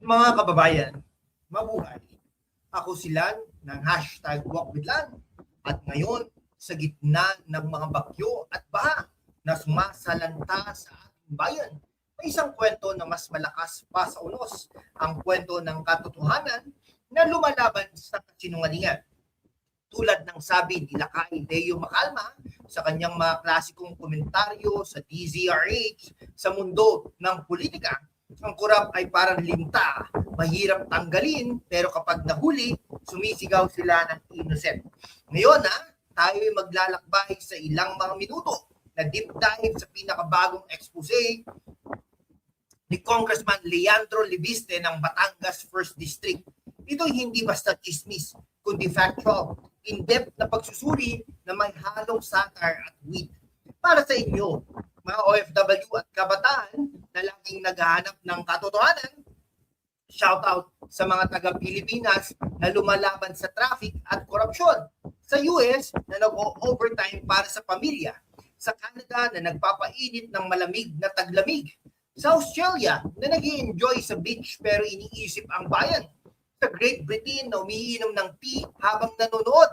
Mga kababayan, mabuhay. Ako sila ng #WalkWithLan at ngayon sa gitna ng mga bagyo at baha na sumasalanta sa ating bayan, may isang kwento na mas malakas pa sa unos, ang kwento ng katotohanan na lumalaban sa kasinungalingan. Tulad ng sabi ni Lakay Leo Macalma sa kanyang mga klasikong komentaryo sa DZRH sa mundo ng politika, ang kurap ay parang linta, mahirap tanggalin, pero kapag nahuli, sumisigaw sila ng innocent. Ngayon tayo ay maglalakbay sa ilang mga minuto na deep dive sa pinakabagong expose ni Congressman Leandro Libiste ng Batangas 1st District. Ito'y hindi basta chismis, kundi factual, in-depth na pagsusuri na may halong satire at wit. Para sa inyo, mga OFW at kabataan na laging naghahanap ng katotohanan, shoutout sa mga taga-Pilipinas na lumalaban sa traffic at korupsyon, sa US na nag-overtime para sa pamilya, sa Canada na nagpapainit ng malamig na taglamig, sa Australia na nag-i-enjoy sa beach pero iniisip ang bayan, sa Great Britain na umiinom ng tea habang nanonood,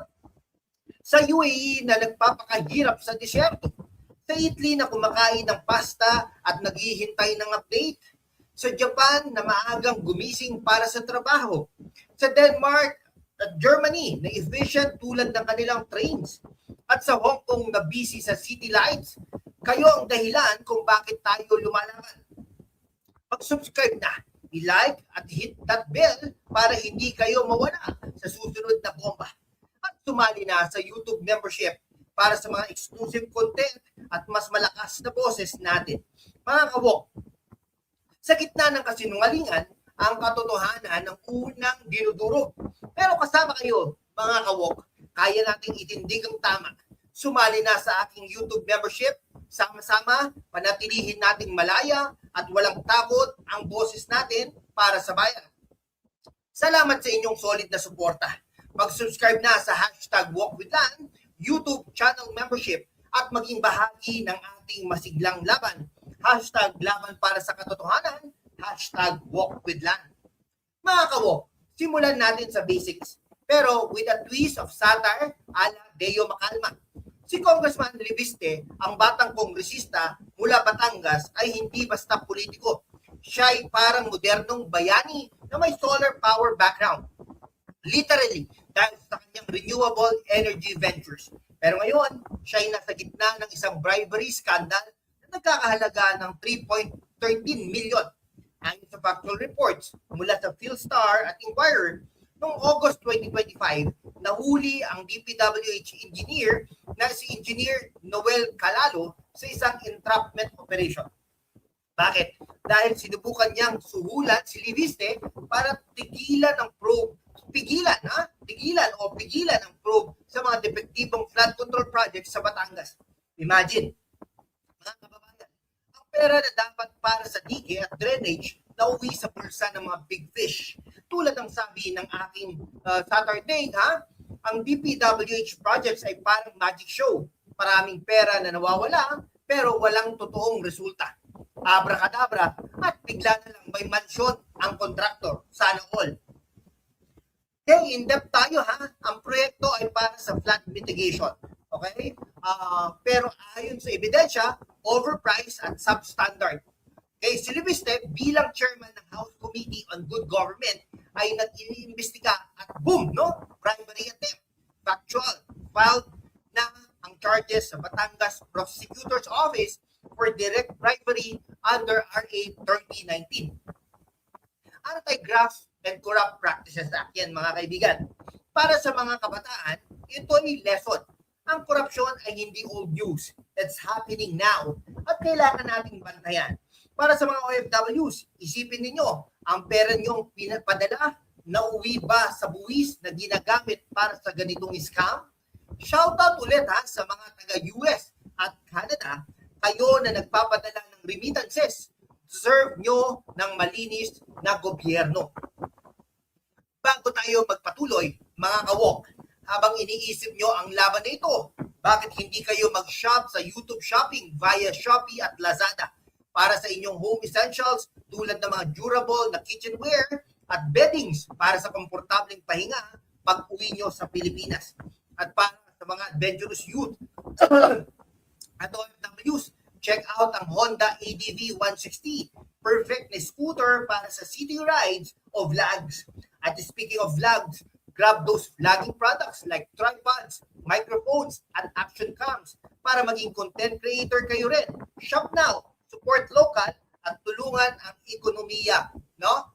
sa UAE na nagpapakahirap sa disyerto, sa Italy na kumakain ng pasta at naghihintay ng update, sa Japan na maagang gumising para sa trabaho, sa Denmark at Germany na efficient tulad ng kanilang trains, at sa Hong Kong na busy sa city lights. Kayo ang dahilan kung bakit tayo lumalaban. Mag-subscribe na, i-like at hit that bell para hindi kayo mawala sa susunod na bomba. At sumali na sa YouTube membership para sa mga exclusive content at mas malakas na boses natin. Mga kawok, sa gitna ng kasinungalingan, ang katotohanan ng unang dinudurog. Pero kasama kayo, mga kawok, kaya nating itindig ang tama. Sumali na sa aking YouTube membership. Sama-sama, panatilihin nating malaya at walang takot ang boses natin para sa bayan. Salamat sa inyong solid na suporta. Mag-subscribe na sa #WalkWithLan, YouTube channel membership at maging bahagi ng ating masiglang laban. #laban para sa katotohanan, #WalkWithLan. Mga kawok, simulan natin sa basics, pero with a twist of satire ala Leo Macalma. Si Congressman Libiste, ang batang kongresista mula Batangas, ay hindi basta politiko. Siya ay parang modernong bayani na may solar power background. Literally, dahil sa kanyang renewable energy ventures. Pero ngayon, siya ay nasa gitna ng isang bribery scandal na nagkakahalaga ng 3.13 million. Ayon sa factual reports mula sa PhilStar at Inquirer, noong August 2025, nahuli ang DPWH engineer na si Engineer Noel Calalo sa isang entrapment operation. Bakit? Dahil sinubukan niyang suhulan si Libiste para tigilan ang probe, pigilan ang probe sa mga depektibong flood control projects sa Batangas. Imagine, mga kababayan, ang pera na dapat para sa dige at drainage nauwi sa pulsa ng mga big fish. Tulad ng sabi ng aking Saturday, ang DPWH projects ay parang magic show. Maraming pera na nawawala pero walang totoong resulta. Abracadabra at bigla na lang may mansyon ang kontraktor. Sana all. Okay, in-depth tayo Ang proyekto ay para sa flood mitigation. Okay? Pero ayon sa ebidensya, overpriced at substandard. Okay, si Libiste bilang chairman ng House Committee on Good Government ay nag-iimbestiga at boom, bribery attempt. Factual, filed na ang charges sa Batangas Prosecutor's Office for direct bribery under RA 3019. Anti-Graft and Corrupt Practices Act yan, mga kaibigan. Para sa mga kabataan, ito ay lesson. Ang korupsyon ay hindi old news. It's happening now at kailangan nating bantayan. Para sa mga OFWs, isipin ninyo, ang pera nyong pinapadala, nauwi ba sa buwis na ginagamit para sa ganitong scam? Shoutout ulit sa mga taga-US at Canada, kayo na nagpapadala ng remittances. Deserve nyo ng malinis na gobyerno. Bago tayo magpatuloy, mga kawok, habang iniisip nyo ang laban na ito, bakit hindi kayo mag-shop sa YouTube Shopping via Shopee at Lazada? para sa inyong home essentials tulad ng mga durable na kitchenware at beddings para sa komportableng pahinga pag uwi nyo sa Pilipinas. At para sa mga adventurous youth at OFWs, check out ang Honda ADV 160. Perfect na scooter para sa city rides o vlogs. At speaking of vlogs, grab those vlogging products like tripods, microphones, at action cams para maging content creator kayo rin. Shop now, support local, at tulungan ang ekonomiya, no?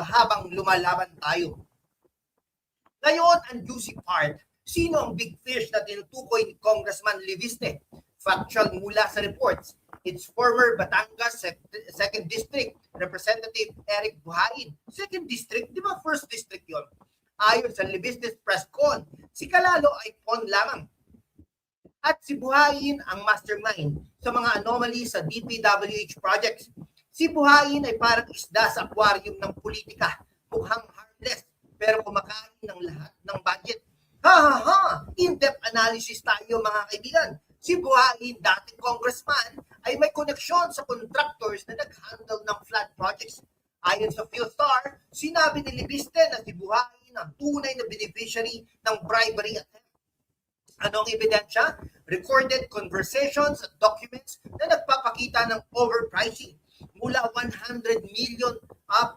Habang lumalaban tayo. Ngayon, ang juicy part. Sino ang big fish na tinutukoy ni Congressman Leviste? Factual mula sa reports. It's former Batangas 2nd District Representative Eric Buhain. 2nd District, di ba 1st District yon? Ayon sa Leviste's press con, si Calalo ay pawn lamang. At si Buhain ang mastermind sa mga anomalies sa DPWH projects. Si Buhain ay parang isda sa aquarium ng politika. Mukhang harmless, pero kumakain ng lahat ng budget. In-depth analysis tayo mga kaibigan. Si Buhain, dating congressman, ay may koneksyon sa contractors na nag-handle ng flood projects. Ayon sa Philstar, sinabi ni Leviste na si Buhain ang tunay na beneficiary ng bribery attempt. Anong ebidensya? Recorded conversations at documents na nagpapakita ng overpricing mula 100 million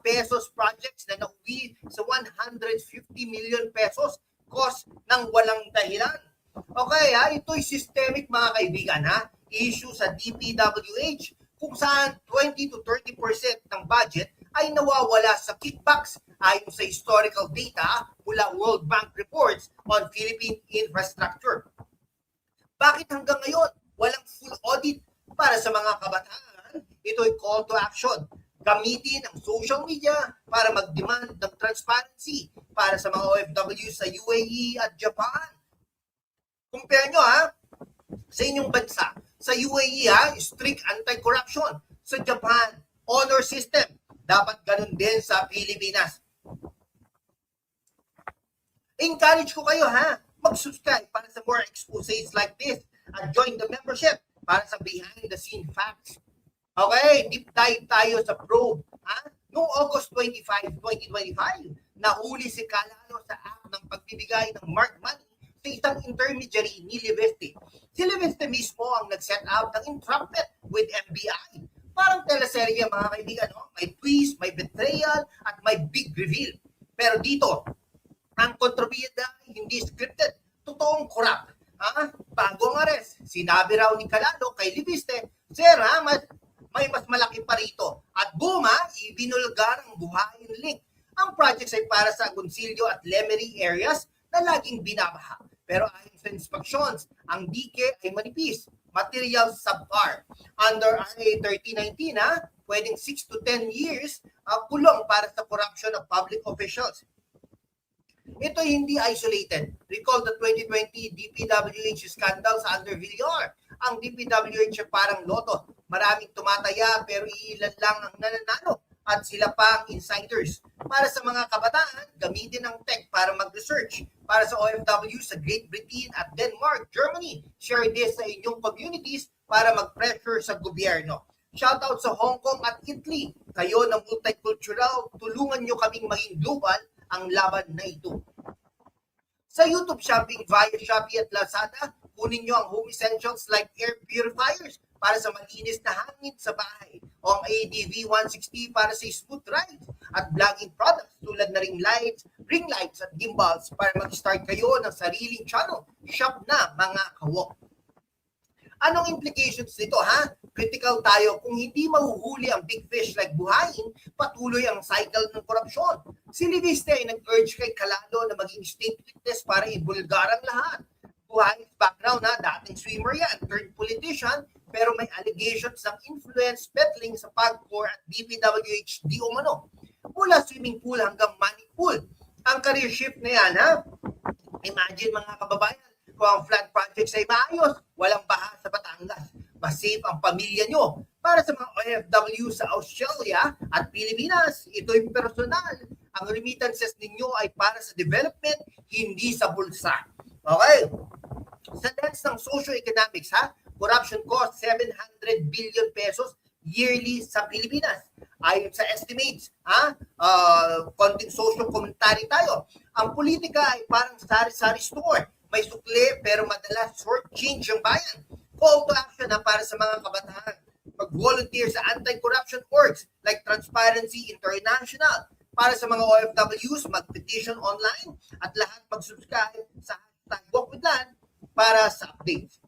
pesos projects na nauwi sa 150 million pesos cost ng walang dahilan. Okay, ito'y systemic mga kaibigan, issue sa DPWH kung saan 20 to 30% ng budget ay nawawala sa kickbacks ayon sa historical data mula World Bank reports on Philippine infrastructure. Bakit hanggang ngayon walang full audit para sa mga kabataan? Ito'y call to action. Gamitin ang social media para mag-demand ng transparency para sa mga OFW sa UAE at Japan. Compare nyo sa inyong bansa. Sa UAE strict anti-corruption. Sa Japan, honor system. Dapat ganun din sa Pilipinas. Encourage ko kayo mag-subscribe para sa more exposés like this at join the membership para sa behind the scene facts. Okay, deep dive tayo sa probe. Noong August 25, 2025, nahuli si Calalo sa act ng pagbibigay ng marked money sa isang intermediary ni Leviste. Si Leviste mismo ang nag-set up ng entrapment with FBI. Parang teleserye mga kaibigan, may twist, may betrayal, at may big reveal. Pero dito, ang kontrabida hindi scripted, totoong corrupt. Bago ang arrest, sinabi raw ni Calalo kay Leviste, Sir, may mas malaki pa rito. At boom, ibinulgar ang Buhain link. Ang projects ay para sa Agoncillo at Lemery areas na laging binabaha. Pero ayon sa inspections, ang dike ay manipis, material subpar. Under RA 3019, pwedeng 6 to 10 years kulong para sa corruption of public officials. Ito hindi isolated. Recall the 2020 DPWH scandal sa Under Villar. Ang DPWH parang loto. Maraming tumataya pero iilan lang ang nananalo at sila pa ang insiders. Para sa mga kabataan, gamitin ang tech para mag-research. Para sa OFW sa Great Britain at Denmark, Germany, share this sa inyong communities para mag-pressure sa gobyerno. Shoutout sa Hong Kong at Italy. Kayo na multicultural, tulungan nyo kaming maging global ang laban na ito. Sa YouTube shopping via Shopee at Lazada, kunin nyo ang home essentials like air purifiers para sa malinis na hangin sa bahay o ang ADV 160 para sa smooth rides at vlogging products tulad na ring lights at gimbals para mag-start kayo ng sariling channel. Shop na mga kawok. Anong implications nito Critical tayo kung hindi mahuhuli ang big fish like Buhain, patuloy ang cycle ng korupsyon. Si Leviste ay nag-urge kay Calalo na maging state witness para ibulgar ang lahat. Buhain's background dating swimmer yan, turned politician, pero may allegations ng influence peddling sa PAGCOR at DPWH di umano. Mula swimming pool hanggang money pool. Ang career shift na yan Imagine mga kababayan, kung ang flood projects ay maayos, walang baha sa Batangas. Mas safe ang pamilya nyo. Para sa mga OFW sa Australia at Pilipinas, ito'y personal. Ang remittances ninyo ay para sa development, hindi sa bulsa. Okay? Sa lens ng socio-economics, corruption cost 700 billion pesos. yearly sa Pilipinas. Ayon sa estimates, konting social commentary tayo. Ang politika ay parang sari-sari store. May sukli pero madalas short change ang bayan. Call to action para sa mga kabataan. Mag-volunteer sa anti-corruption orgs like Transparency International. Para sa mga OFWs, mag-petition online at lahat mag-subscribe sa #WalkWithLan para sa updates.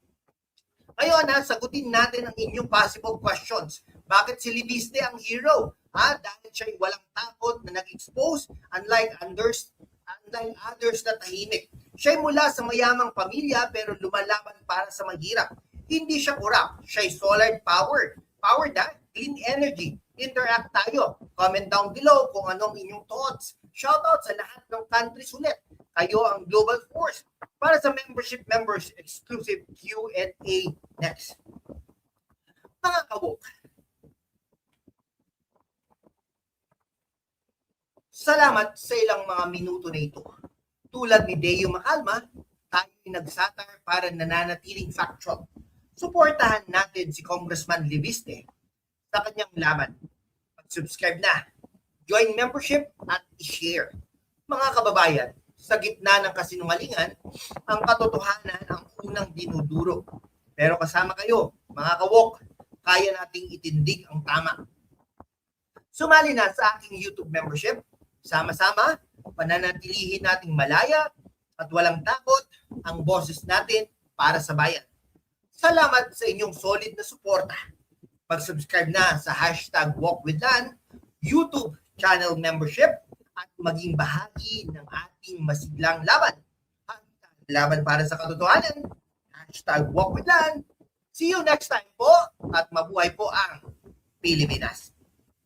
Ngayon, sagutin natin ang inyong possible questions. Bakit si Libiste ang hero? Dahil siya'y walang takot na nag-expose unlike others na tahimik. Siya'y mula sa mayamang pamilya pero lumalaban para sa mahirap. Hindi siya corrupt. Siya'y solar powered. Powered clean energy. Interact tayo. Comment down below kung anong inyong thoughts. Shoutout sa lahat ng countries ulit. Kayo ang global force. Para sa membership members, exclusive Q&A next. Mga kawok, salamat sa ilang mga minuto na ito. Tulad ni Deo Macalma, tayo'y nagsatar para nananatiling factual. Suportahan natin si Congressman Libiste sa kanyang laban. Mag-subscribe na, join membership at i-share. Mga kababayan, sa gitna ng kasinungalingan, ang katotohanan ang unang dinuduro. Pero kasama kayo, mga kawok, kaya nating itindig ang tama. Sumali na sa aking YouTube membership. Sama-sama, pananatilihin nating malaya at walang takot ang boses natin para sa bayan. Salamat sa inyong solid na suporta. Mag-subscribe na sa #WalkWithLan, YouTube channel membership, at maging bahagi ng ating masiglang laban. Laban para sa katotohanan. #WalkWithLan. See you next time po at mabuhay po ang Pilipinas.